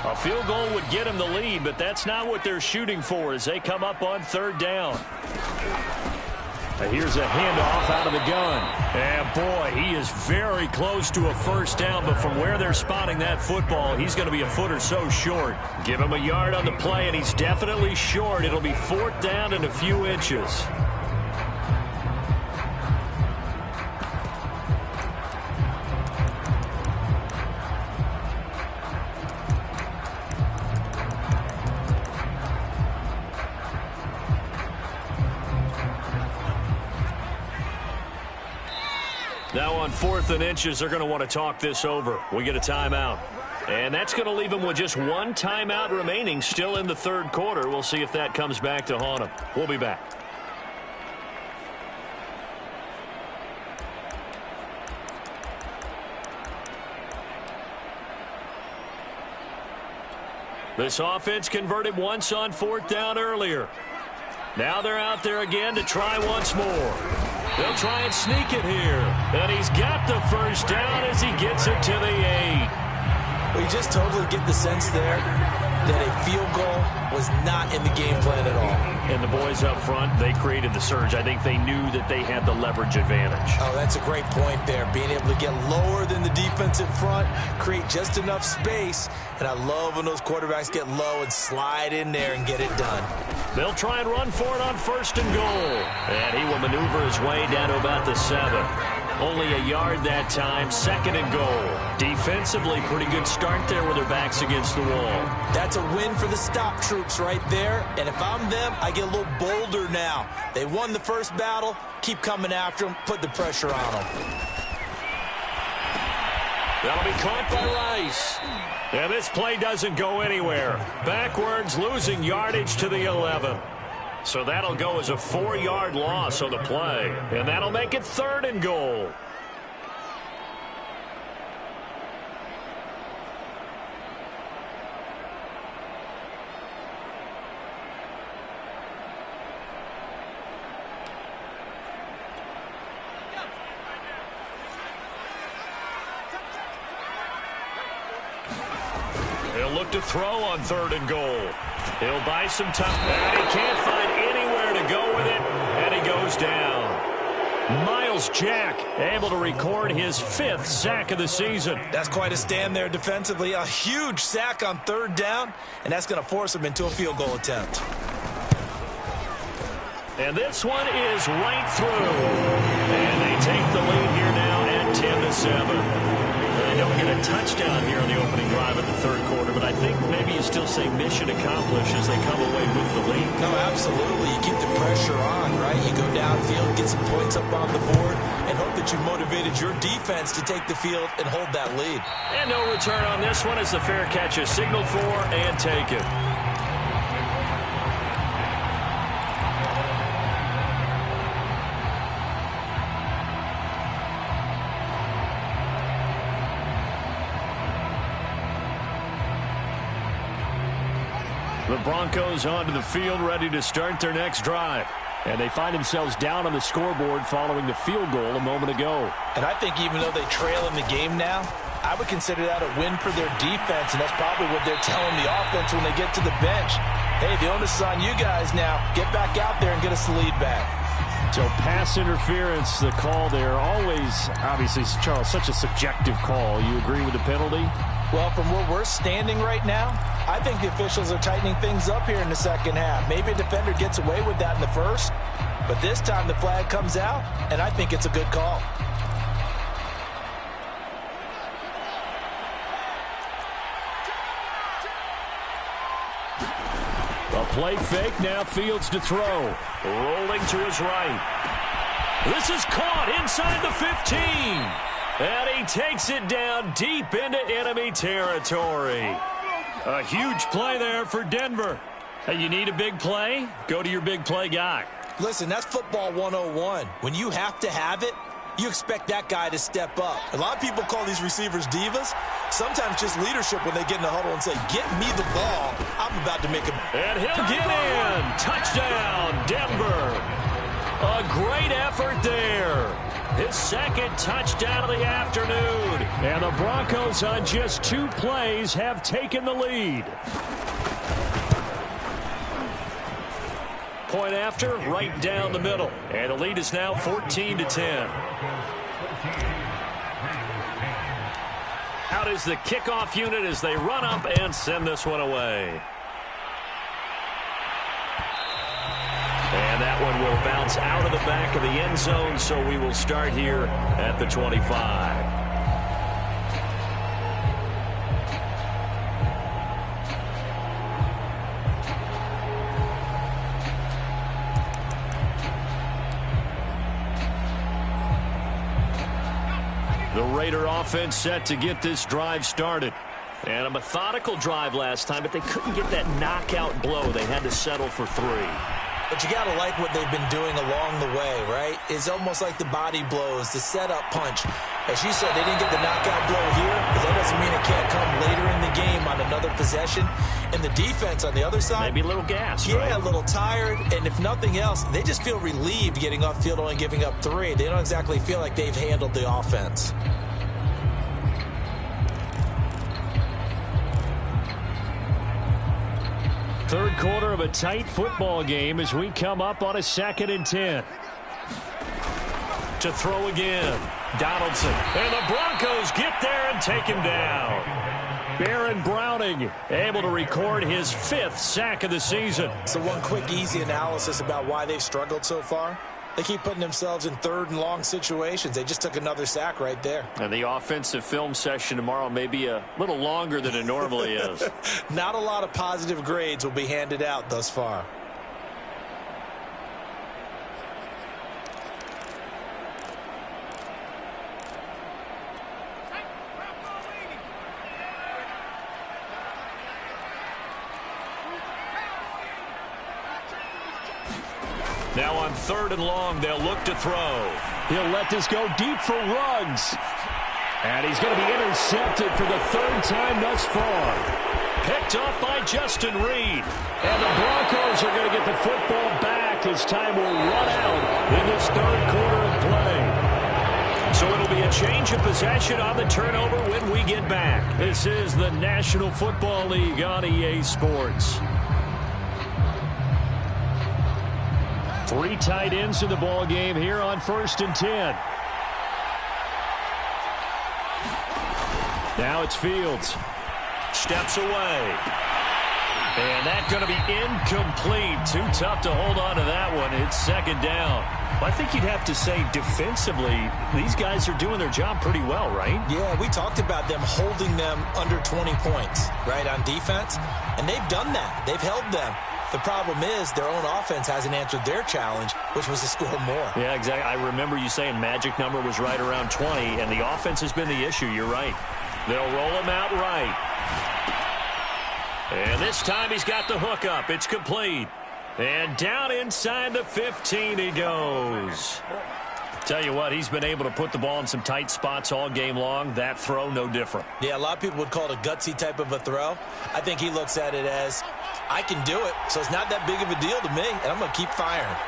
A field goal would get them the lead, but that's not what they're shooting for as they come up on 3rd down. Here's a handoff out of the gun. And, boy, he is very close to a first down, but from where they're spotting that football, he's going to be a foot or so short. Give him a yard on the play, and he's definitely short. It'll be 4th down and a few inches. Now on 4th and inches, they're going to want to talk this over. We get a timeout. And that's going to leave them with just one timeout remaining still in the 3rd quarter. We'll see if that comes back to haunt them. We'll be back. This offense converted once on 4th down earlier. Now they're out there again to try once more. They'll try and sneak it here. And he's got the first down as he gets it to the 8. Well, you just totally get the sense there that a field goal was not in the game plan at all. And the boys up front, they created the surge. I think they knew that they had the leverage advantage. Oh, that's a great point there. Being able to get lower than the defensive front, create just enough space. And I love when those quarterbacks get low and slide in there and get it done. They'll try and run for it on 1st and goal. And he will maneuver his way down to about the 7. Only a yard that time, 2nd and goal. Defensively, pretty good start there with their backs against the wall. That's a win for the stop troops right there. And if I'm them, I get a little bolder now. They won the first battle. Keep coming after them. Put the pressure on them. That'll be caught by Rice. And this play doesn't go anywhere. Backwards, losing yardage to the 11. So that'll go as a 4-yard loss on the play. And that'll make it 3rd and goal. He'll look to throw on 3rd and goal. He'll buy some time. And he can't find anywhere to go with it. And he goes down. Myles Jack able to record his 5th sack of the season. That's quite a stand there defensively. A huge sack on 3rd down. And that's going to force him into a field goal attempt. And this one is right through. And they take the lead here now at 10-7. They don't get a touchdown here on the opening drive of the 3rd quarter, but I think maybe you still say mission accomplished as they come away with the lead. No, absolutely. You keep the pressure on, right? You go downfield, get some points up on the board, and hope that you motivated your defense to take the field and hold that lead. And no return on this one as the fair catch is signaled for and taken. The Broncos onto the field, ready to start their next drive. And they find themselves down on the scoreboard following the field goal a moment ago. And I think even though they trail in the game now, I would consider that a win for their defense, and that's probably what they're telling the offense when they get to the bench. Hey, the onus is on you guys now. Get back out there and get us the lead back. So pass interference, the call there. Always, obviously, Charles, such a subjective call. You agree with the penalty? Well, from where we're standing right now, I think the officials are tightening things up here in the second half. Maybe a defender gets away with that in the first, but this time the flag comes out, and I think it's a good call. A play fake, now Fields to throw. Rolling to his right. This is caught inside the 15. And he takes it down deep into enemy territory. A huge play there for Denver. Hey, you need a big play? Go to your big play guy. Listen, that's football 101. When you have to have it, you expect that guy to step up. A lot of people call these receivers divas. Sometimes just leadership when they get in the huddle and say, get me the ball. I'm about to make a... And he'll get in. Touchdown, Denver. A great effort there. His 2nd touchdown of the afternoon. And the Broncos on just 2 plays have taken the lead. Point after, right down the middle. And the lead is now 14-10. Out is the kickoff unit as they run up and send this one away. And that one will bounce out of the back of the end zone, so we will start here at the 25. The Raider offense set to get this drive started. And a methodical drive last time, but they couldn't get that knockout blow. They had to settle for 3. But you got to like what they've been doing along the way, right? It's almost like the body blows, the setup punch. As you said, they didn't get the knockout blow here, but that doesn't mean it can't come later in the game on another possession. And the defense on the other side, maybe a little gas, yeah, right? A little tired. And if nothing else, they just feel relieved getting off field only giving up 3. They don't exactly feel like they've handled the offense. Third quarter of a tight football game as we come up on a 2nd and 10. To throw again, Donaldson. And the Broncos get there and take him down. Baron Browning able to record his 5th sack of the season. So one quick, easy analysis about why they've struggled so far. They keep putting themselves in 3rd and long situations. They just took another sack right there. And the offensive film session tomorrow may be a little longer than it normally is. Not a lot of positive grades will be handed out thus far. Now on 3rd and long, they'll look to throw. He'll let this go deep for Ruggs. And he's going to be intercepted for the 3rd time thus far. Picked up by Justin Reed. And the Broncos are going to get the football back as time will run out in this 3rd quarter of play. So it'll be a change of possession on the turnover when we get back. This is the National Football League on EA Sports. 3 tight ends in the ball game here on 1st and 10. Now it's Fields. Steps away. And that's going to be incomplete. Too tough to hold on to that one. It's 2nd down. Well, I think you'd have to say defensively, these guys are doing their job pretty well, right? Yeah, we talked about them holding them under 20 points, right, on defense. And they've done that. They've held them. The problem is their own offense hasn't answered their challenge, which was to score more. Yeah, exactly. I remember you saying magic number was right around 20, and the offense has been the issue. You're right. They'll roll him out right. And this time he's got the hook up. It's complete. And down inside the 15 he goes. Tell you what, he's been able to put the ball in some tight spots all game long. That throw, no different. Yeah, a lot of people would call it a gutsy type of a throw. I think he looks at it as, I can do it, so it's not that big of a deal to me, and I'm going to keep firing.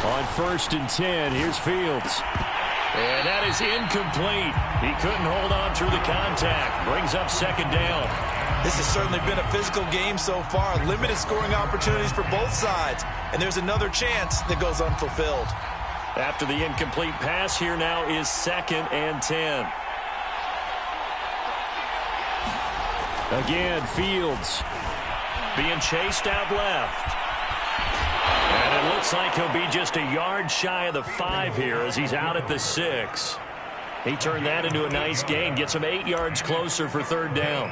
On 1st and 10, here's Fields. And that is incomplete. He couldn't hold on through the contact. Brings up 2nd down. This has certainly been a physical game so far. Limited scoring opportunities for both sides. And there's another chance that goes unfulfilled. After the incomplete pass, here now is 2nd and 10. Again, Fields being chased out left. And it looks like he'll be just a yard shy of the 5 here as he's out at the 6. He turned that into a nice gain, gets him 8 yards closer for 3rd down.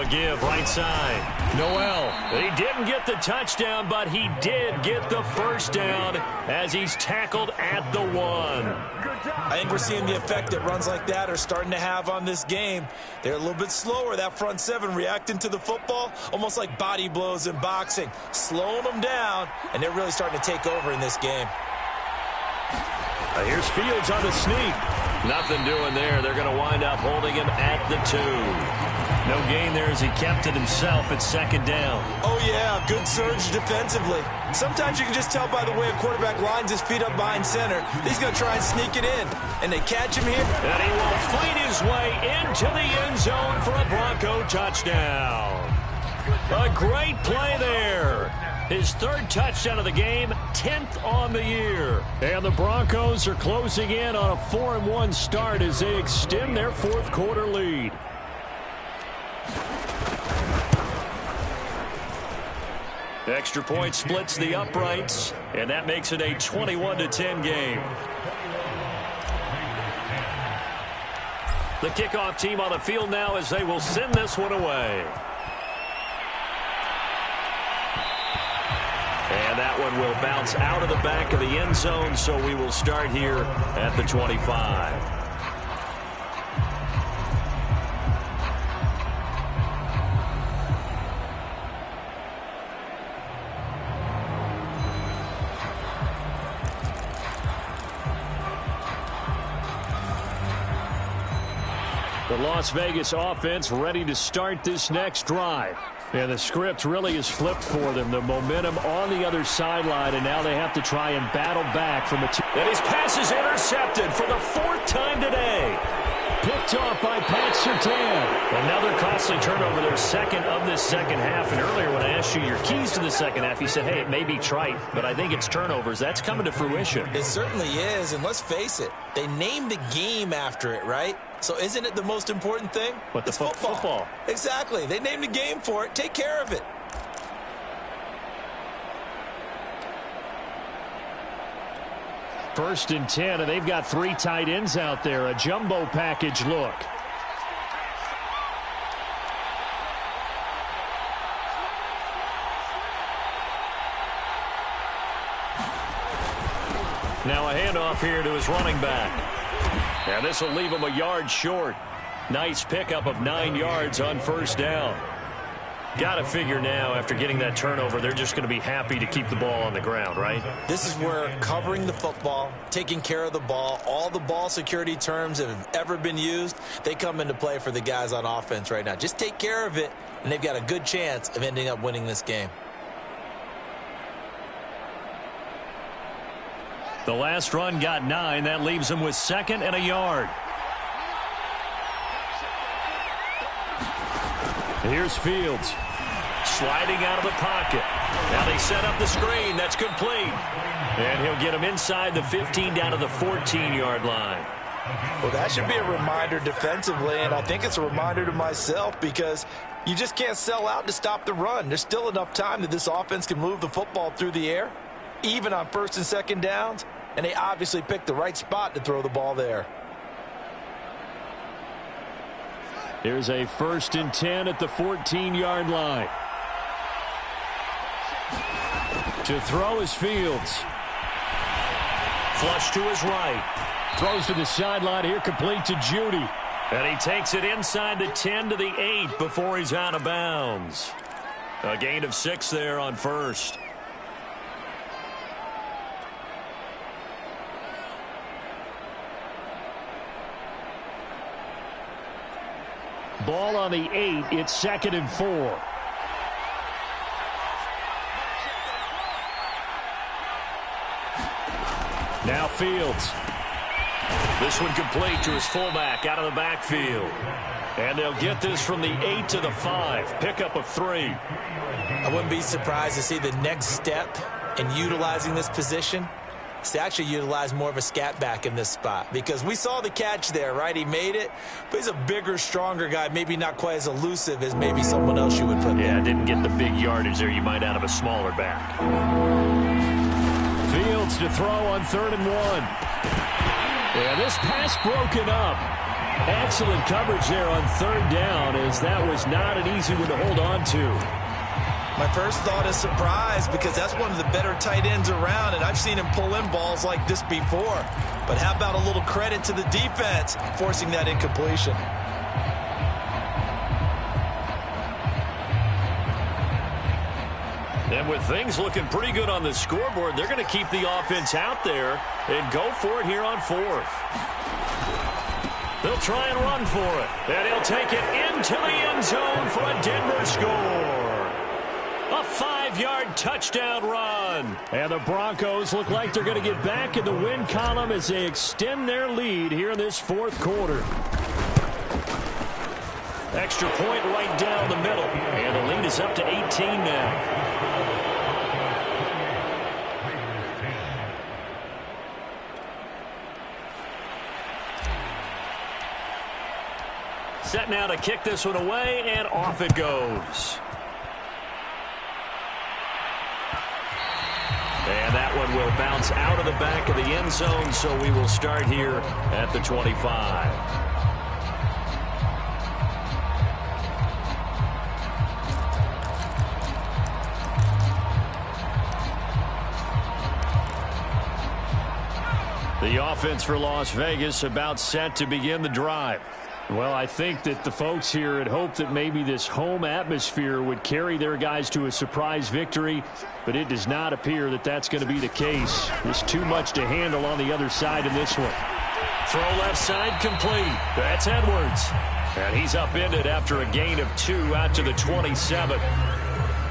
give right side. Noel. He didn't get the touchdown, but he did get the first down as he's tackled at the 1. I think we're seeing the effect that runs like that are starting to have on this game. They're a little bit slower, that front seven, reacting to the football, almost like body blows in boxing, slowing them down, and they're really starting to take over in this game. Here's Fields on the sneak. Nothing doing there. They're going to wind up holding him at the 2. No gain there as he kept it himself at second down. Oh, yeah, good surge defensively. Sometimes you can just tell by the way a quarterback lines his feet up behind center. He's going to try and sneak it in, and they catch him here. And he will fight his way into the end zone for a Bronco touchdown. A great play there. His 3rd touchdown of the game, 10th on the year. And the Broncos are closing in on a 4-1 start as they extend their 4th quarter lead. Extra point splits the uprights, and that makes it a 21-10 game. The kickoff team on the field now as they will send this one away. And that one will bounce out of the back of the end zone, so we will start here at the 25. The Las Vegas offense ready to start this next drive. And the script really is flipped for them. The momentum on the other sideline, and now they have to try and battle back from the And his pass is intercepted for the 4th time today. Picked off by Pat Surtain. Another costly turnover, their 2nd of this second half. And earlier when I asked you your keys to the second half, you said, hey, it may be trite, but I think it's turnovers. That's coming to fruition. It certainly is, and let's face it, they named the game after it, right? So isn't it the most important thing? But it's football. Exactly. They named the game for it. Take care of it. First and 10, and they've got 3 tight ends out there. A jumbo package look. Now a handoff here to his running back. And this will leave him a yard short. Nice pickup of 9 yards on first down. Got to figure now, after getting that turnover, they're just going to be happy to keep the ball on the ground, right? This is where covering the football, taking care of the ball, all the ball security terms that have ever been used, they come into play for the guys on offense right now. Just take care of it, and they've got a good chance of ending up winning this game. The last run got 9. That leaves them with 2nd and a yard. Here's Fields. Sliding out of the pocket. Now they set up the screen. That's complete. And he'll get him inside the 15 down to the 14-yard line. Well, that should be a reminder defensively, and I think it's a reminder to myself because you just can't sell out to stop the run. There's still enough time that this offense can move the football through the air, even on 1st and 2nd downs, and they obviously picked the right spot to throw the ball there. Here's a 1st and 10 at the 14-yard line. To throw is Fields. Flush to his right. Throws to the sideline here, complete to Judy. And he takes it inside the 10 to the 8 before he's out of bounds. A gain of 6 there on first. Ball on the 8. It's 2nd and 4. Now Fields. This one complete to his fullback out of the backfield. And they'll get this from the 8 to the 5. Pickup of 3. I wouldn't be surprised to see the next step in utilizing this position is to actually utilize more of a scat back in this spot. Because we saw the catch there, right? He made it, but he's a bigger, stronger guy, maybe not quite as elusive as maybe someone else you would put there. Yeah, didn't get the big yardage there you might out of a smaller back. Fields to throw on 3rd and 1. Yeah, this pass broken up. Excellent coverage there on third down, as that was not an easy one to hold on to. My first thought is surprise, because that's one of the better tight ends around, and I've seen him pull in balls like this before. But how about a little credit to the defense forcing that incompletion? And with things looking pretty good on the scoreboard, they're going to keep the offense out there and go for it here on fourth. They'll try and run for it. And he'll take it into the end zone for a Denver score. A 5-yard touchdown run. And the Broncos look like they're going to get back in the win column as they extend their lead here in this fourth quarter. Extra point right down the middle. And the lead is up to 18 now. Set now to kick this one away, and off it goes. And that one will bounce out of the back of the end zone, so we will start here at the 25. The offense for Las Vegas about set to begin the drive. Well, I think that the folks here had hoped that maybe this home atmosphere would carry their guys to a surprise victory, but it does not appear that that's going to be the case. There's too much to handle on the other side in this one. Throw left side complete. That's Edwards. And he's upended after a gain of 2 out to the 27.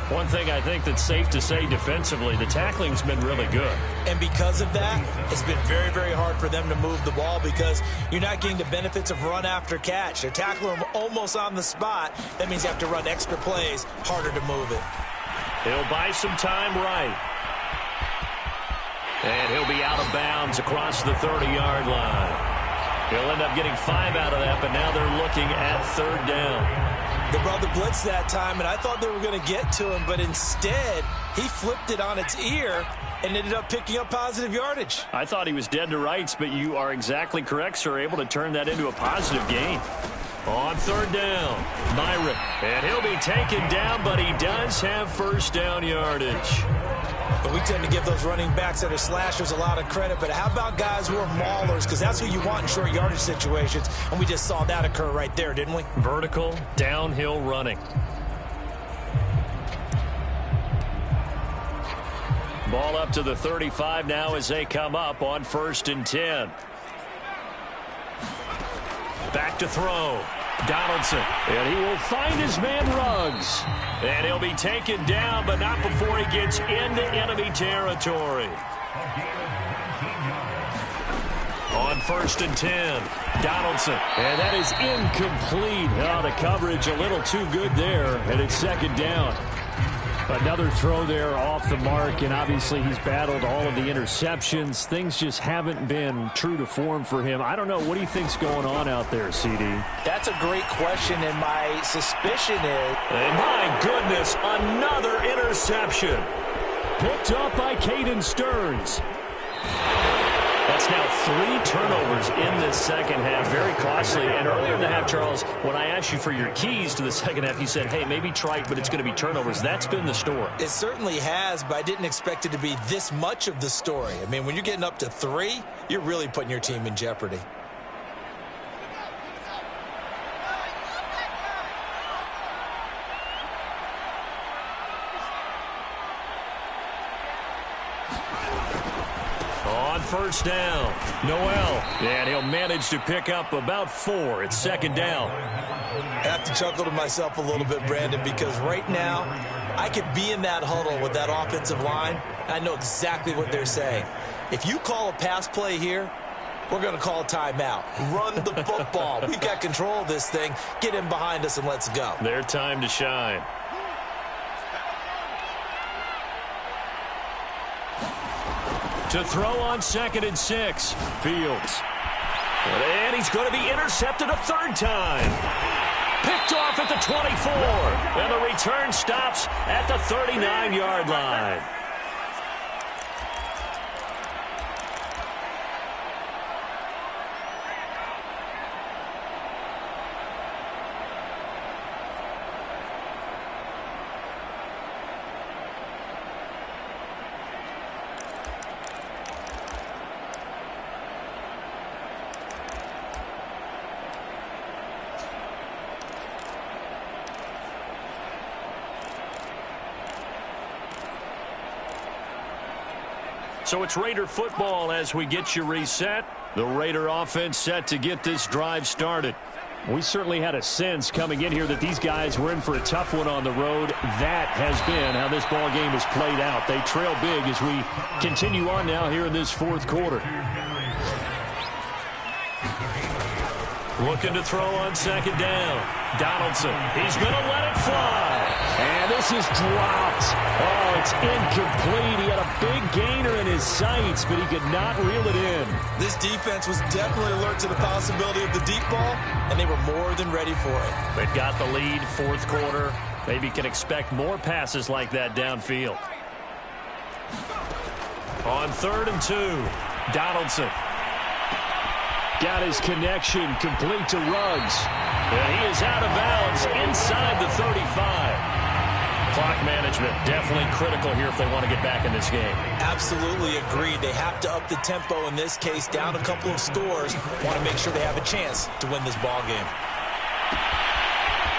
One thing I think that's safe to say defensively, the tackling's been really good. And because of that, it's been very, very hard for them to move the ball because you're not getting the benefits of run after catch. They're tackling them almost on the spot. That means you have to run extra plays, harder to move it. He'll buy some time right. And he'll be out of bounds across the 30-yard line. He'll end up getting 5 out of that, but now they're looking at third down. They brought the blitz that time, and I thought they were going to get to him, but instead he flipped it on its ear and ended up picking up positive yardage. I thought he was dead to rights, but you are exactly correct, sir, able to turn that into a positive gain. On third down, Myron. And he'll be taken down, but he does have first down yardage. But we tend to give those running backs that are slashers a lot of credit, but how about guys who are maulers? Because that's who you want in short yardage situations, and we just saw that occur right there, didn't we? Vertical, downhill running. Ball up to the 35 now as they come up on 1st and 10. Back to throw. Donaldson. And he will find his man Ruggs. And he'll be taken down, but not before he gets into enemy territory. On 1st and 10, Donaldson. And that is incomplete. Oh, the coverage a little too good there, and it's 2nd down. Another throw there off the mark, and obviously he's battled all of the interceptions. Things just haven't been true to form for him. I don't know. What do you think's going on out there, CD? That's a great question, and my suspicion is... And my goodness, another interception. Picked up by Caden Stearns. That's now 3 turnovers in this second half. Very costly. And earlier in the half, Charles, when I asked you for your keys to the second half, you said, hey, maybe try it, but it's going to be turnovers. That's been the story. It certainly has, but I didn't expect it to be this much of the story. I mean, when you're getting up to 3, you're really putting your team in jeopardy. On 1st down, Noel. And he'll manage to pick up about 4. It's 2nd down. I have to chuckle to myself a little bit, Brandon, because right now I could be in that huddle with that offensive line. I know exactly what they're saying. If you call a pass play here, we're going to call a timeout. Run the football. We've got control of this thing. Get in behind us and let's go. Their time to shine. To throw on 2nd and 6. Fields. And he's going to be intercepted a 3rd time. Picked off at the 24. And the return stops at the 39-yard line. So it's Raider football as we get you reset. The Raider offense set to get this drive started. We certainly had a sense coming in here that these guys were in for a tough one on the road. That has been how this ball game has played out. They trail big as we continue on now here in this fourth quarter. Looking to throw on second down. Donaldson, he's going to let it fly. And this is dropped. Oh, it's incomplete. He had a big gainer in his sights, but he could not reel it in. This defense was definitely alert to the possibility of the deep ball, and they were more than ready for it. They've got the lead, fourth quarter. Maybe can expect more passes like that downfield. On 3rd and 2, Donaldson. Got his connection complete to Ruggs. And he is out of bounds inside the 35. Clock management definitely critical here if they want to get back in this game. Absolutely agreed. They have to up the tempo in this case, down a couple of scores. Want to make sure they have a chance to win this ball game.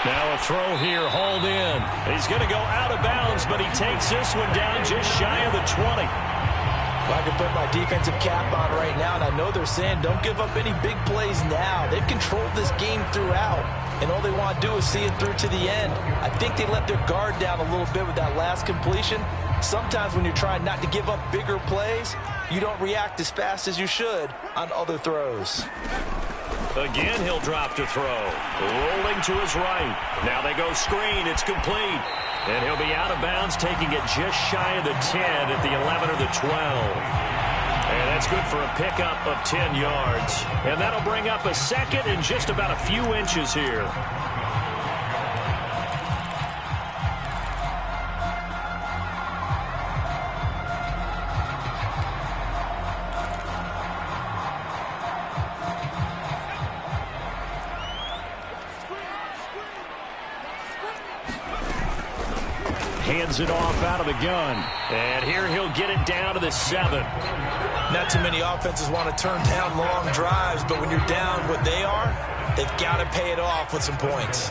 Now a throw here, hauled in. He's going to go out of bounds, but he takes this one down just shy of the 20. I can put my defensive cap on right now, and I know they're saying don't give up any big plays now. They've controlled this game throughout, and all they want to do is see it through to the end. I think they let their guard down a little bit with that last completion. Sometimes when you're trying not to give up bigger plays, you don't react as fast as you should on other throws. Again, he'll drop to throw. Rolling to his right. Now they go screen. It's complete. And he'll be out of bounds, taking it just shy of the 10 at the 11 or the 12. And that's good for a pickup of 10 yards. And that'll bring up a second and just about a few inches here. Hands it off out of the gun. And here he'll get it down to the 7. Not too many offenses want to turn down long drives, but when you're down what they are, they've got to pay it off with some points.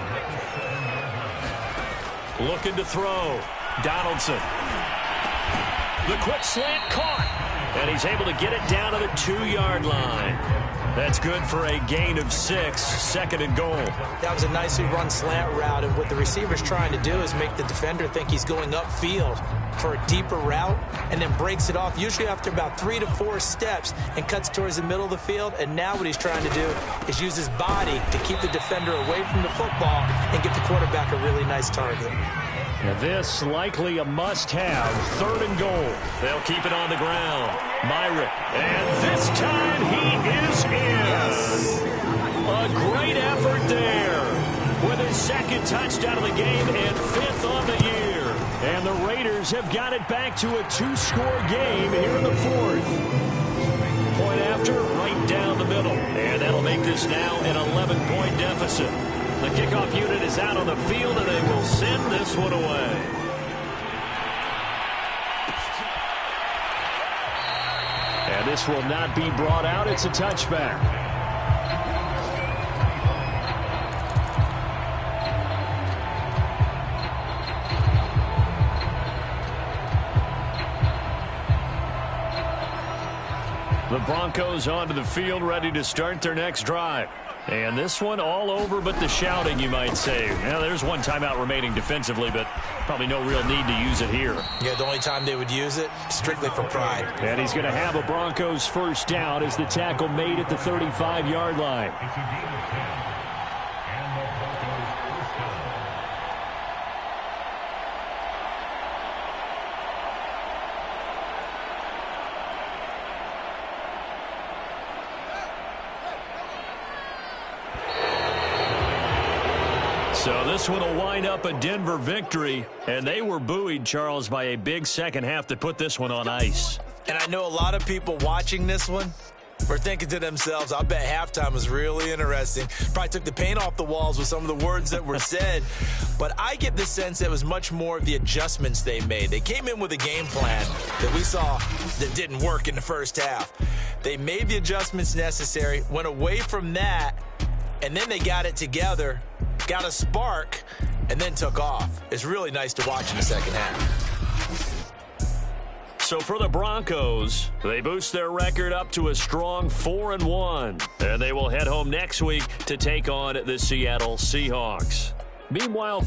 Looking to throw. Donaldson. The quick slant caught. And he's able to get it down to the 2-yard line. That's good for a gain of 6, 2nd and goal. That was a nicely run slant route, and what the receiver's trying to do is make the defender think he's going upfield for a deeper route and then breaks it off, usually after about 3 to 4 steps, and cuts towards the middle of the field. And now what he's trying to do is use his body to keep the defender away from the football and get the quarterback a really nice target. Now this likely a must-have, 3rd and goal. They'll keep it on the ground. Myrick, and this time he is in. Yes. A great effort there with his 2nd touchdown of the game and 5th on the year. And the Raiders have got it back to a 2-score game here in the 4th. Point after, right down the middle. And that'll make this now an 11-point deficit. The kickoff unit is out on the field, and they will send this one away. And this will not be brought out. It's a touchback. The Broncos onto the field, ready to start their next drive. And this one all over but the shouting, you might say. Now, there's one timeout remaining defensively, but probably no real need to use it here. Yeah, the only time they would use it, strictly for pride. And he's going to have a Broncos first down as the tackle made at the 35-yard line. So this one will wind up a Denver victory, and they were buoyed, Charles, by a big second half that put this one on ice. And I know a lot of people watching this one were thinking to themselves, I bet halftime was really interesting. Probably took the paint off the walls with some of the words that were said. But I get the sense that it was much more of the adjustments they made. They came in with a game plan that we saw that didn't work in the first half. They made the adjustments necessary, went away from that, and then they got it together, got a spark, and then took off. It's really nice to watch in the second half. So for the Broncos, they boost their record up to a strong 4-1. And they will head home next week to take on the Seattle Seahawks. Meanwhile,